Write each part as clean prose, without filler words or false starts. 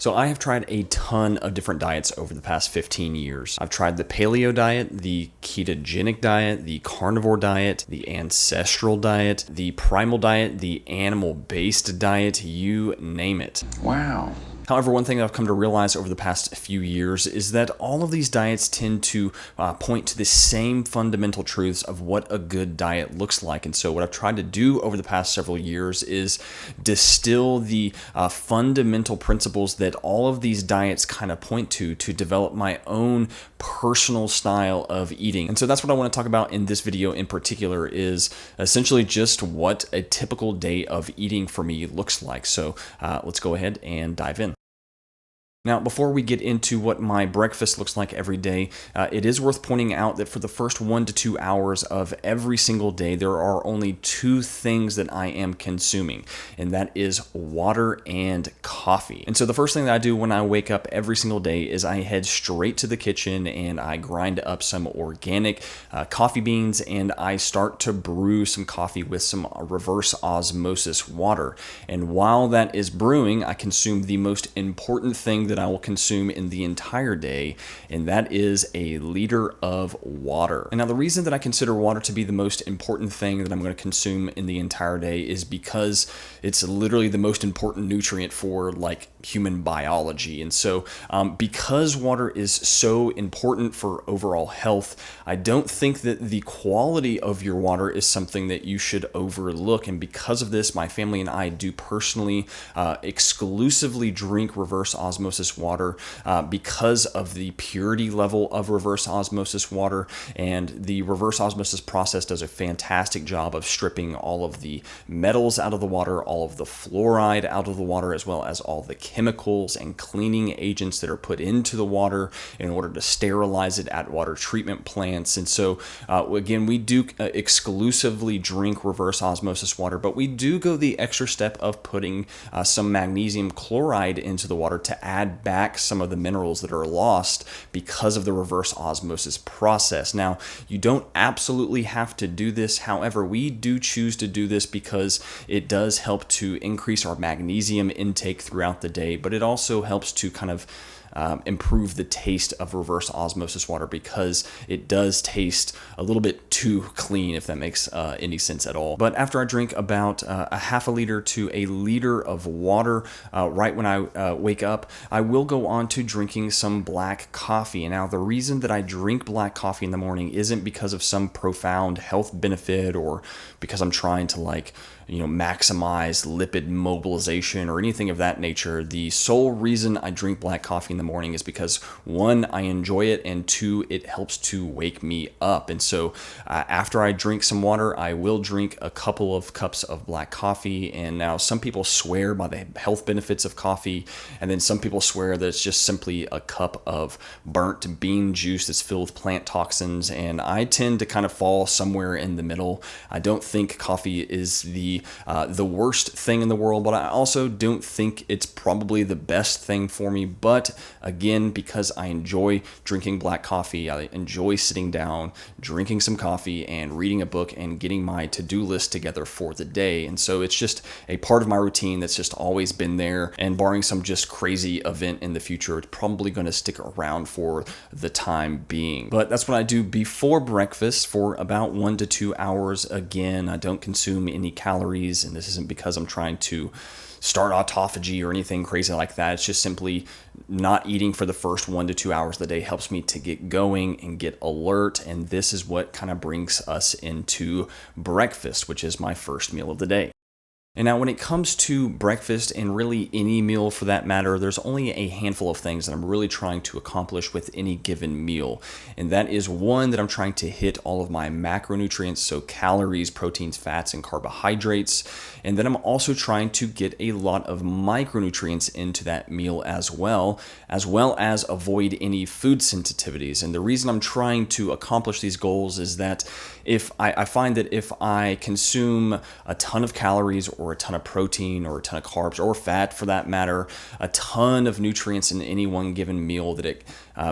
So I have tried a ton of different diets over the past 15 years. I've tried the paleo diet, the ketogenic diet, the carnivore diet, the ancestral diet, the primal diet, the animal-based diet, you name it. Wow. However, one thing that I've come to realize over the past few years is that all of these diets tend to point to the same fundamental truths of what a good diet looks like. And so what I've tried to do over the past several years is distill the fundamental principles that all of these diets kind of point to develop my own personal style of eating. And so that's what I want to talk about in this video in particular, is essentially just what a typical day of eating for me looks like. So let's go ahead and dive in. Now, before we get into what my breakfast looks like every day, it is worth pointing out that for the first 1 to 2 hours of every single day, there are only two things that I am consuming, and that is water and coffee. And so the first thing that I do when I wake up every single day is I head straight to the kitchen and I grind up some organic coffee beans, and I start to brew some coffee with some reverse osmosis water. And while that is brewing, I consume the most important thing that I will consume in the entire day, and that is a liter of water. And now the reason that I consider water to be the most important thing that I'm going to consume in the entire day is because it's literally the most important nutrient for like human biology. And so because water is so important for overall health, I don't think that the quality of your water is something that you should overlook. And because of this, my family and I do personally exclusively drink reverse osmosis water because of the purity level of reverse osmosis water. And the reverse osmosis process does a fantastic job of stripping all of the metals out of the water, all of the fluoride out of the water, as well as all the chemicals and cleaning agents that are put into the water in order to sterilize it at water treatment plants. And so again, we do exclusively drink reverse osmosis water, but we do go the extra step of putting some magnesium chloride into the water to add back some of the minerals that are lost because of the reverse osmosis process. Now, you don't absolutely have to do this. However, we do choose to do this because it does help to increase our magnesium intake throughout the day, but it also helps to kind of improve the taste of reverse osmosis water because it does taste a little bit too clean, if that makes any sense at all. But after I drink about a half a liter to a liter of water right when I wake up, I will go on to drinking some black coffee. And now the reason that I drink black coffee in the morning isn't because of some profound health benefit or because I'm trying to maximize lipid mobilization or anything of that nature. The sole reason I drink black coffee in the morning is because, one, I enjoy it, and two, it helps to wake me up. And so after I drink some water, I will drink a couple of cups of black coffee. And now some people swear by the health benefits of coffee, and then some people swear that it's just simply a cup of burnt bean juice that's filled with plant toxins, and I tend to kind of fall somewhere in the middle. I don't think coffee is the worst thing in the world, but I also don't think it's probably the best thing for me. But again, because I enjoy drinking black coffee, I enjoy sitting down, drinking some coffee and reading a book and getting my to-do list together for the day. And so it's just a part of my routine that's just always been there, and barring some just crazy event in the future, it's probably going to stick around for the time being. But that's what I do before breakfast for about 1 to 2 hours. Again, I don't consume any calories, and this isn't because I'm trying to start autophagy or anything crazy like that. It's just simply not eating for the first 1 to 2 hours of the day helps me to get going and get alert, and this is what kind of brings us into breakfast, which is my first meal of the day. And now when it comes to breakfast, and really any meal for that matter, there's only a handful of things that I'm really trying to accomplish with any given meal. And that is, one, that I'm trying to hit all of my macronutrients, so calories, proteins, fats, and carbohydrates. And then I'm also trying to get a lot of micronutrients into that meal as well as avoid any food sensitivities. And the reason I'm trying to accomplish these goals is that if I find that if I consume a ton of calories or or a ton of protein or a ton of carbs or fat for that matter, a ton of nutrients in any one given meal, that it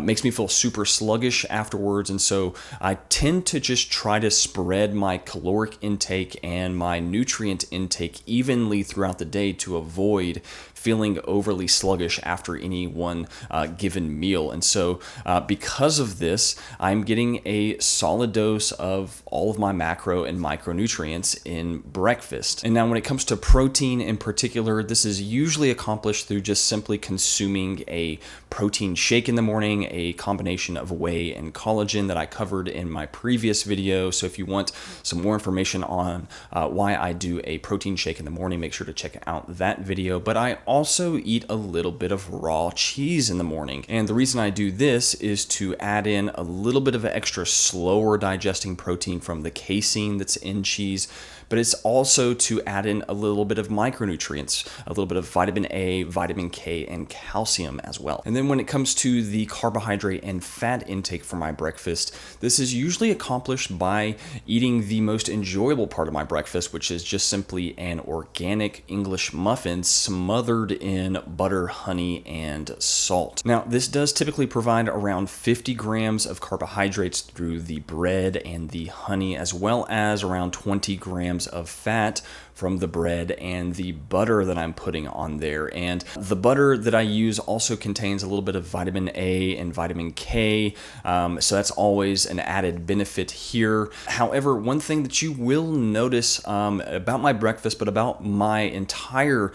makes me feel super sluggish afterwards. And so I tend to just try to spread my caloric intake and my nutrient intake evenly throughout the day to avoid feeling overly sluggish after any one given meal. And so because of this, I'm getting a solid dose of all of my macro and micronutrients in breakfast. And now when it comes to protein in particular, this is usually accomplished through just simply consuming a protein shake in the morning, a combination of whey and collagen that I covered in my previous video. So if you want some more information on why I do a protein shake in the morning, make sure to check out that video. But I also eat a little bit of raw cheese in the morning. And the reason I do this is to add in a little bit of extra slower digesting protein from the casein that's in cheese, but it's also to add in a little bit of micronutrients, a little bit of vitamin A, vitamin K, and calcium as well. And then when it comes to the carbohydrate and fat intake for my breakfast, this is usually accomplished by eating the most enjoyable part of my breakfast, which is just simply an organic English muffin smothered in butter, honey, and salt. Now, this does typically provide around 50 grams of carbohydrates through the bread and the honey, as well as around 20 grams of fat from the bread and the butter that I'm putting on there. And the butter that I use also contains a little bit of vitamin A and vitamin K, so that's always an added benefit here. However, one thing that you will notice about my breakfast, but about my entire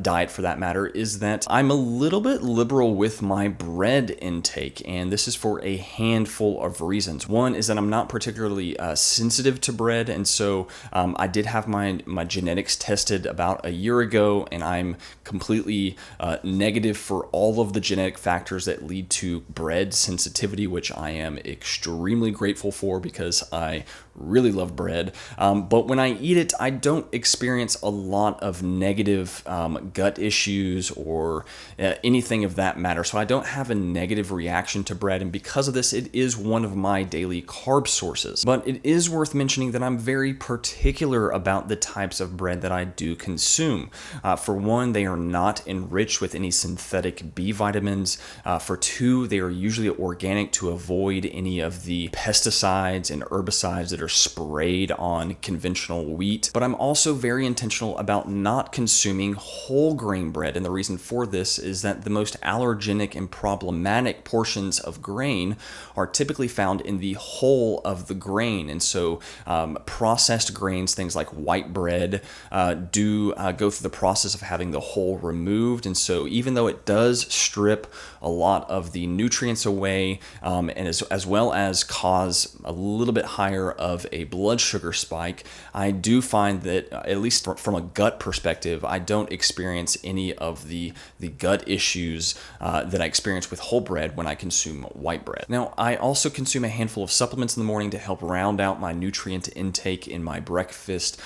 diet for that matter, is that I'm a little bit liberal with my bread intake, and this is for a handful of reasons. One is that I'm not particularly sensitive to bread, and so I did have my genetics tested about a year ago, and I'm completely negative for all of the genetic factors that lead to bread sensitivity, which I am extremely grateful for because I really love bread. But when I eat it, I don't experience a lot of negative gut issues or anything of that matter. So I don't have a negative reaction to bread, and because of this, it is one of my daily carb sources. But it is worth mentioning that I'm very particular about the types of bread that I do consume. For one, they are not enriched with any synthetic B vitamins. For two, they are usually organic to avoid any of the pesticides and herbicides that are sprayed on conventional wheat. But I'm also very intentional about not consuming whole grain bread, and the reason for this is that the most allergenic and problematic portions of grain are typically found in the whole of the grain. And so processed grains, things like white bread, do go through the process of having the whole removed. And so even though it does strip a lot of the nutrients away, and as well as cause a little bit higher of a blood sugar spike, I do find that, at least from a gut perspective, I don't experience any of the gut issues that I experience with whole bread when I consume white bread. Now, I also consume a handful of supplements in the morning to help round out my nutrient intake in my breakfast,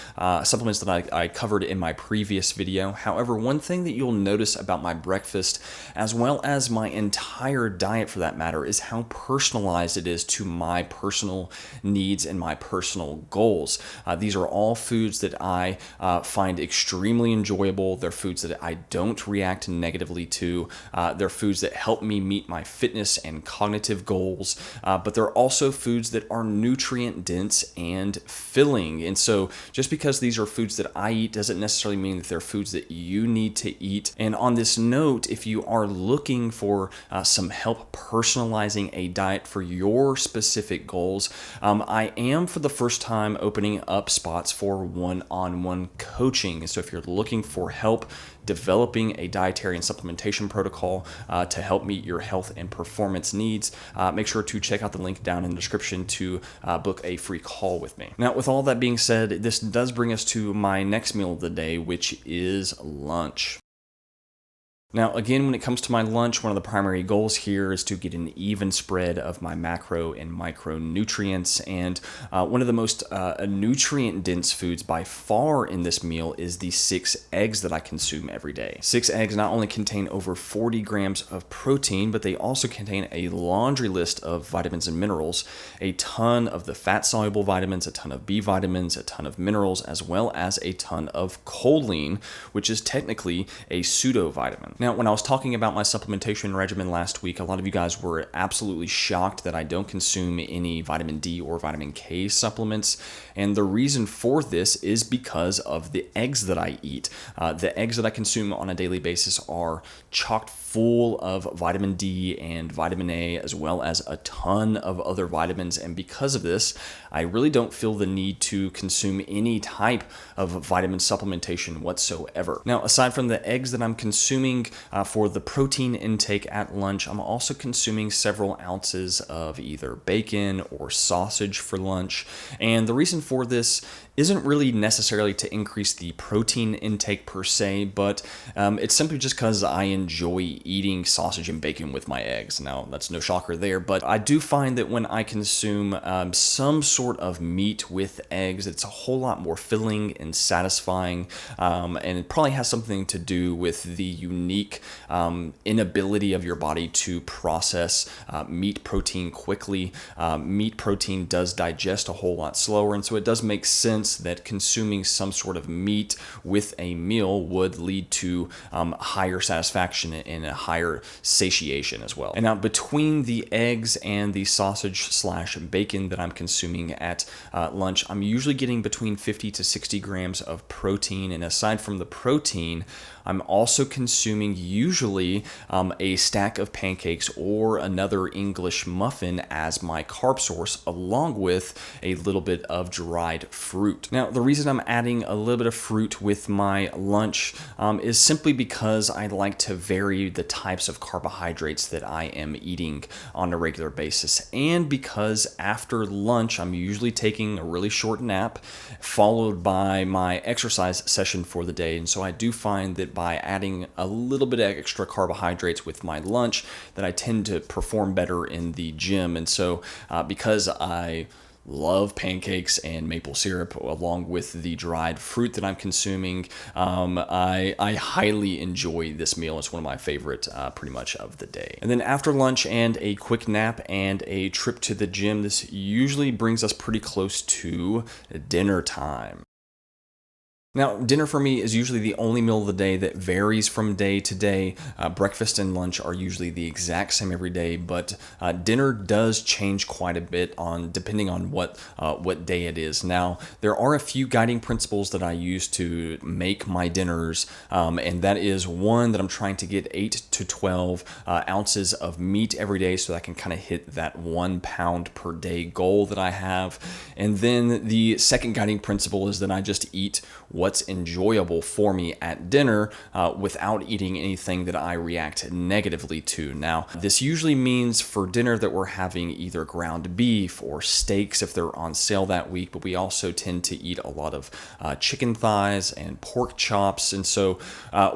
supplements that I covered in my previous video. However, one thing that you'll notice about my breakfast, as well as my entire diet for that matter, is how personalized it is to my personal needs and my personal goals. These are all foods that I find extremely enjoyable. They're foods that I don't react negatively to. They're foods that help me meet my fitness and cognitive goals, but they're also foods that are nutrient dense and filling. And so just because these are foods that I eat doesn't necessarily mean that they're foods that you need to eat. And on this note, if you are looking for some help personalizing a diet for your specific goals, I am for the first time opening up spots for one-on-one coaching. So if you're looking for help developing a dietary and supplementation protocol to help meet your health and performance needs, make sure to check out the link down in the description to book a free call with me. Now, with all that being said, this does bring us to my next meal of the day, which is lunch. Now, again, when it comes to my lunch, one of the primary goals here is to get an even spread of my macro and micronutrients. And one of the most nutrient dense foods by far in this meal is the 6 eggs that I consume every day. 6 eggs not only contain over 40 grams of protein, but they also contain a laundry list of vitamins and minerals, a ton of the fat soluble vitamins, a ton of B vitamins, a ton of minerals, as well as a ton of choline, which is technically a pseudo vitamin. Now, when I was talking about my supplementation regimen last week, a lot of you guys were absolutely shocked that I don't consume any vitamin D or vitamin K supplements. And the reason for this is because of the eggs that I eat. The eggs that I consume on a daily basis are chocked full of vitamin D and vitamin A, as well as a ton of other vitamins. And because of this, I really don't feel the need to consume any type of vitamin supplementation whatsoever. Now, aside from the eggs that I'm consuming for the protein intake at lunch, I'm also consuming several ounces of either bacon or sausage for lunch. And the reason for this isn't really necessarily to increase the protein intake per se, but it's simply just because I enjoy eating sausage and bacon with my eggs. Now, that's no shocker there, but I do find that when I consume some sort of meat with eggs, it's a whole lot more filling and satisfying, and it probably has something to do with the unique inability of your body to process meat protein quickly. Meat protein does digest a whole lot slower, and so it does make sense that consuming some sort of meat with a meal would lead to higher satisfaction and a higher satiation as well. And now, between the eggs and the sausage/bacon that I'm consuming at lunch, I'm usually getting between 50 to 60 grams of protein. And aside from the protein, I'm also consuming usually a stack of pancakes or another English muffin as my carb source, along with a little bit of dried fruit. Now, the reason I'm adding a little bit of fruit with my lunch is simply because I like to vary the types of carbohydrates that I am eating on a regular basis, and because after lunch I'm usually taking a really short nap followed by my exercise session for the day. And so I do find that by adding a little bit of extra carbohydrates with my lunch, that I tend to perform better in the gym. And so because I love pancakes and maple syrup along with the dried fruit that I'm consuming, I highly enjoy this meal. It's one of my favorite pretty much of the day. And then after lunch and a quick nap and a trip to the gym, this usually brings us pretty close to dinner time. Now, dinner for me is usually the only meal of the day that varies from day to day. Breakfast and lunch are usually the exact same every day, but dinner does change quite a bit depending on what day it is. Now, there are a few guiding principles that I use to make my dinners, and that is one, that I'm trying to get 8 to 12 ounces of meat every day so that I can kind of hit that 1 pound per day goal that I have. And then the second guiding principle is that I just eat what's enjoyable for me at dinner without eating anything that I react negatively to. Now, this usually means for dinner that we're having either ground beef or steaks if they're on sale that week, but we also tend to eat a lot of chicken thighs and pork chops. And so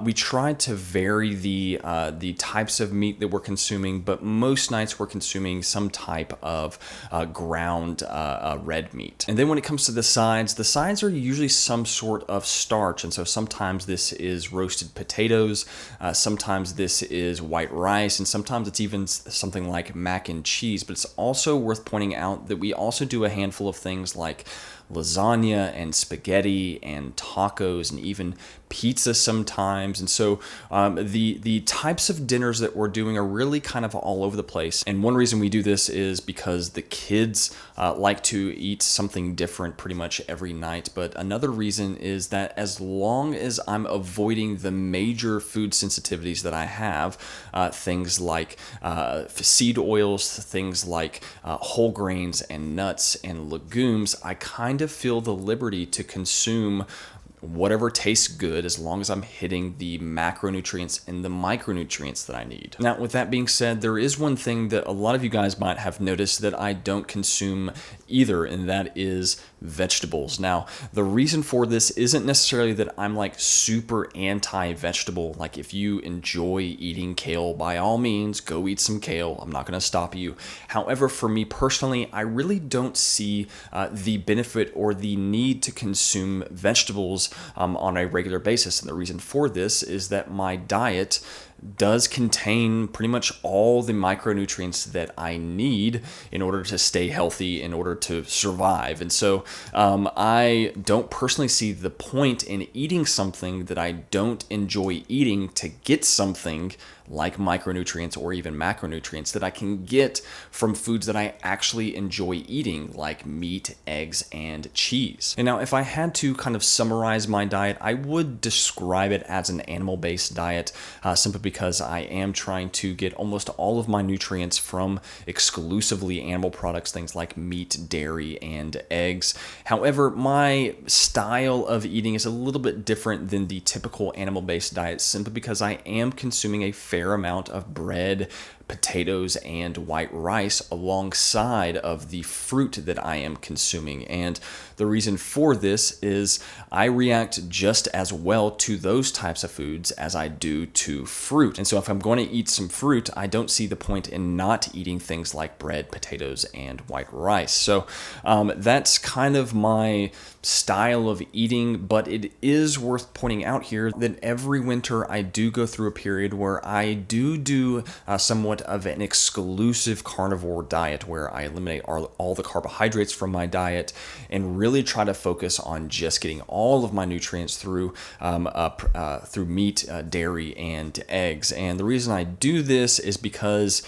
we try to vary the types of meat that we're consuming, but most nights we're consuming some type of ground red meat. And then when it comes to the sides are usually some sort of starch, and so sometimes this is roasted potatoes, sometimes this is white rice, and sometimes it's even something like mac and cheese. But it's also worth pointing out that we also do a handful of things like lasagna and spaghetti and tacos and even pizza sometimes. And so the types of dinners that we're doing are really kind of all over the place. And one reason we do this is because the kids like to eat something different pretty much every night. But another reason is that as long as I'm avoiding the major food sensitivities that I have, things like seed oils, things like whole grains and nuts and legumes, I kind of feel the liberty to consume whatever tastes good as long as I'm hitting the macronutrients and the micronutrients that I need. Now, with that being said, there is one thing that a lot of you guys might have noticed that I don't consume either, and that is vegetables. Now, the reason for this isn't necessarily that I'm like super anti-vegetable. Like, if you enjoy eating kale, by all means, go eat some kale. I'm not going to stop you. However, for me personally, I really don't see the benefit or the need to consume vegetables on a regular basis. And the reason for this is that my diet does contain pretty much all the micronutrients that I need in order to stay healthy, in order to survive. And so I don't personally see the point in eating something that I don't enjoy eating to get something like micronutrients or even macronutrients that I can get from foods that I actually enjoy eating, like meat, eggs, and cheese. And now, if I had to kind of summarize my diet, I would describe it as an animal-based diet, simply because I am trying to get almost all of my nutrients from exclusively animal products, things like meat, dairy, and eggs. However, my style of eating is a little bit different than the typical animal-based diet, simply because I am consuming a fair amount of bread, potatoes, and white rice alongside of the fruit that I am consuming. And the reason for this is I react just as well to those types of foods as I do to fruit. And so if I'm going to eat some fruit, I don't see the point in not eating things like bread, potatoes, and white rice. So that's kind of my style of eating, but it is worth pointing out here that every winter I do go through a period where I do somewhat of an exclusive carnivore diet, where I eliminate all the carbohydrates from my diet and really try to focus on just getting all of my nutrients through meat, dairy, and eggs. And the reason I do this is because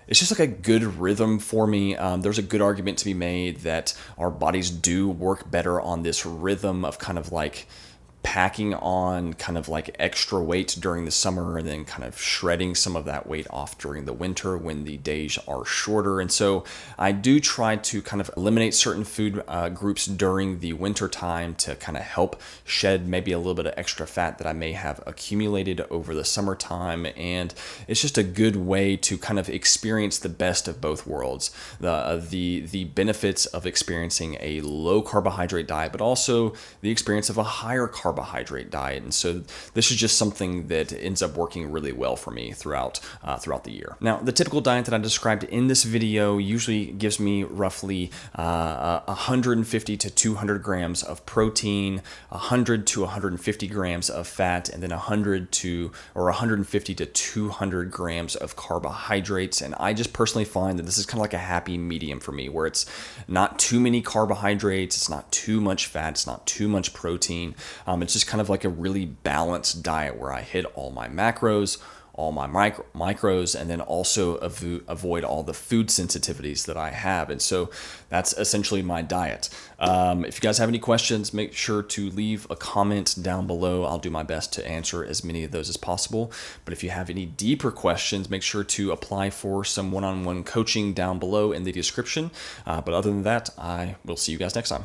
it's just like a good rhythm for me. There's a good argument to be made that our bodies do work better on this rhythm of kind of like packing on kind of like extra weight during the summer and then kind of shredding some of that weight off during the winter when the days are shorter. And so I do try to kind of eliminate certain food groups during the winter time to kind of help shed maybe a little bit of extra fat that I may have accumulated over the summertime. And it's just a good way to kind of experience the best of both worlds. The benefits of experiencing a low carbohydrate diet, but also the experience of a higher carbohydrate diet. And so this is just something that ends up working really well for me throughout the year. Now, the typical diet that I described in this video usually gives me roughly 150 to 200 grams of protein, 100 to 150 grams of fat, and then 150 to 200 grams of carbohydrates. And I just personally find that this is kind of like a happy medium for me, where it's not too many carbohydrates, it's not too much fat, it's not too much protein. It's just kind of like a really balanced diet where I hit all my macros, all my micros, and then also avoid all the food sensitivities that I have. And so that's essentially my diet. If you guys have any questions, make sure to leave a comment down below. I'll do my best to answer as many of those as possible. But if you have any deeper questions, make sure to apply for some one-on-one coaching down below in the description. But other than that, I will see you guys next time.